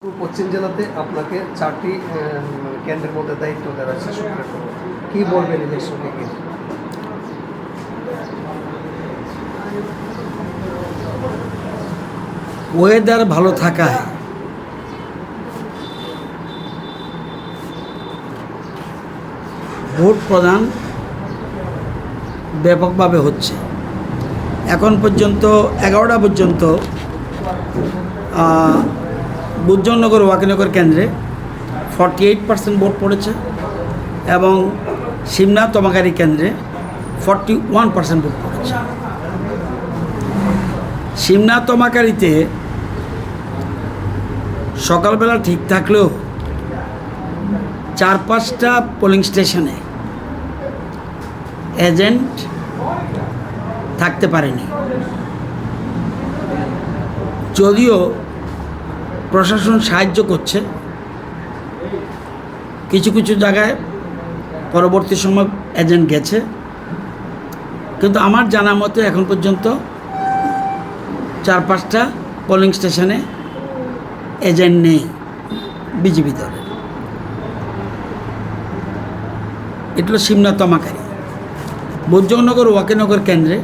পশ্চিম জেলাতে আপনাকে 4টি কেন্দ্রের মধ্যে দায়িত্ব দেওয়া হয়েছে সুপ্রিম কোর্ট। কি বলবেন ইলেকশনকে ঘিরে? ওয়েদার ভালো থাকায় ভোট প্রদান ব্যাপকভাবে হচ্ছে। এখন পর্যন্ত 11টা পর্যন্ত বুজ্জননগর ওয়াকিনগর কেন্দ্রে 48% ভোট পড়েছে এবং সিমনা তমাকারি কেন্দ্রে 41% ভোট পড়েছে। সিমনা তমাকারিতে সকালবেলা ঠিক থাকলেও 4-5টা পোলিং স্টেশনে এজেন্ট থাকতে পারেনি, যদিও প্রশাসন সাহায্য করছে। কিছু কিছু জায়গায় পরবর্তী সময় এজেন্ট গেছে, কিন্তু আমার জানা মতে এখন পর্যন্ত 4-5টা পোলিং স্টেশনে এজেন্ট নেই বিজেপি দলের। এটা হলো সিমনা তমাকারি। বুজ্জননগর ওয়াকিনগর কেন্দ্রে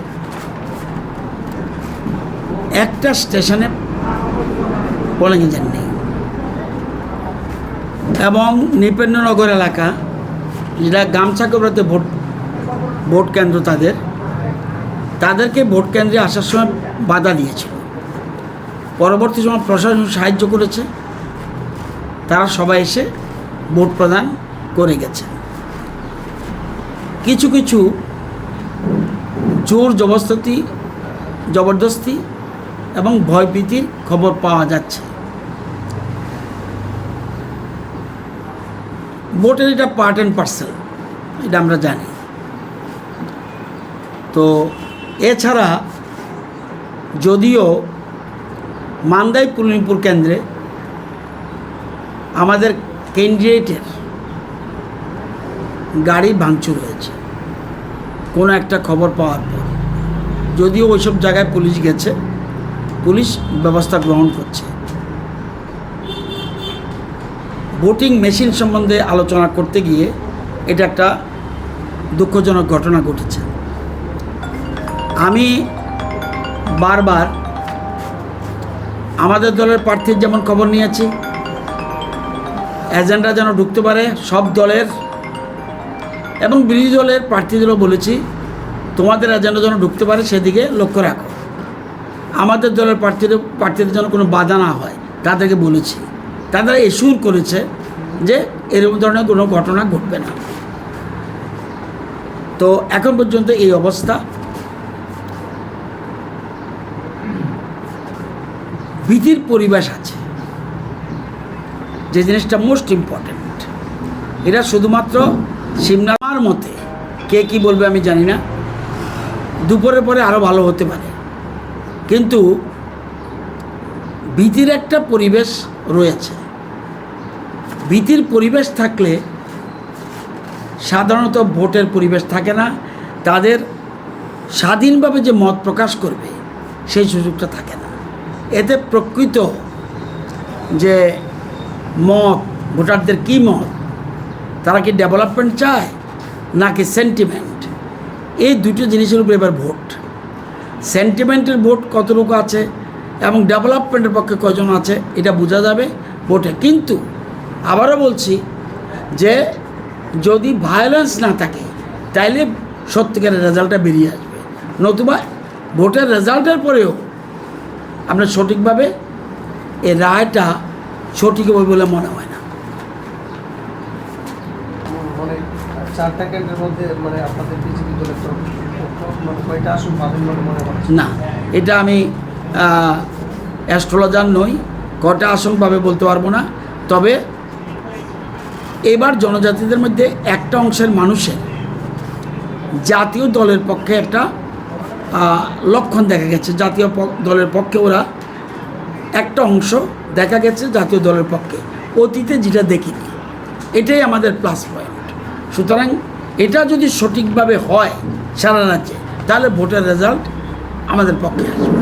একটা স্টেশনে পোলিং এজেন্ট নেই এবং নৃপেন্দ্রনগর এলাকা, যেটা গামছাকবরাতে ভোট কেন্দ্র, তাদেরকে ভোট কেন্দ্রে আসার সময় বাধা দিয়েছিল। পরবর্তী সময় প্রশাসন সাহায্য করেছে, তারা সবাই এসে ভোট প্রদান করে গেছে। কিছু কিছু জোর জবরদস্তি এবং ভয়ভীতির খবর পাওয়া যাচ্ছে। ভোটের এটা পার্ট অ্যান্ড পার্সেল, এটা আমরা জানি। তো এছাড়া যদিও মান্দাই পুলিনপুর কেন্দ্রে আমাদের ক্যান্ডিডেটের গাড়ি ভাঙচুর হয়েছে কোনো একটা খবর পাওয়ার পর, যদিও ওইসব জায়গায় পুলিশ গেছে, পুলিশ ব্যবস্থা গ্রহণ করছে। ভোটিং মেশিন সম্বন্ধে আলোচনা করতে গিয়ে এটা একটা দুঃখজনক ঘটনা ঘটেছে। আমি বারবার আমাদের দলের প্রার্থীর যেমন খবর নিয়েছি, এজেন্টরা যেন ঢুকতে পারে সব দলের, এবং বিরোধী দলের প্রার্থীদেরও বলেছি তোমাদের এজেন্টরা যেন ঢুকতে পারে সেদিকে লক্ষ্য রাখো। আমাদের দলের প্রার্থীদের যেন কোনো বাধা না হয় তাদেরকে বলেছি। তারা এশিওর করেছে যে এরকম ধরনের কোনো ঘটনা ঘটবে না। তো এখন পর্যন্ত এই অবস্থা। ভীতির পরিবেশ আছে, যে জিনিসটা মোস্ট ইম্পর্ট্যান্ট। এটা শুধুমাত্র সিমনার মতে, কে কি বলবে আমি জানি না, দুপুরের পরে আরও ভালো হতে পারে, কিন্তু ভীতির একটা পরিবেশ রয়েছে। ভীতির পরিবেশ থাকলে সাধারণত ভোটের পরিবেশ থাকে না, তাদের স্বাধীনভাবে যে মত প্রকাশ করবে সেই সুযোগটা থাকে না। এতে প্রকৃত যে মত, ভোটারদের কী মত, তারা কি ডেভেলপমেন্ট চায় নাকি সেন্টিমেন্ট, এই দুটো জিনিসের উপর এবার ভোট। সেন্টিমেন্টের ভোট কতটুকু আছে এবং ডেভেলপমেন্টের পক্ষে কজন আছে এটা বোঝা যাবে ভোটে। কিন্তু আবারও বলছি যে যদি ভায়োলেন্স না থাকে তাইলে সত্যিকারের রেজাল্টটা বেরিয়ে আসবে, নতুবা ভোটের রেজাল্টের পরেও আপনার সঠিকভাবে এই রায়টা সঠিক হবে বলে মনে হয় না। মানে 4টা কেন্দ্রের মধ্যে মানে আপনাদের বিজেপি দলের কয়টা আসন পাবেন বলে মনে হচ্ছে? না, এটা আমি অ্যাস্ট্রোলজার নই, কটা আসন পাবে বলতে পারবো না। তবে এবার জনজাতিদের মধ্যে একটা অংশের মানুষের জাতীয় দলের পক্ষে একটা লক্ষণ দেখা গেছে। জাতীয় দলের পক্ষে ওরা একটা অংশ দেখা গেছে জাতীয় দলের পক্ষে, অতীতে যেটা দেখিনি। এটাই আমাদের প্লাস পয়েন্ট। সুতরাং এটা যদি সঠিকভাবে হয় সারা রাজ্যে, তাহলে ভোটের রেজাল্ট আমাদের পক্ষে আসবে।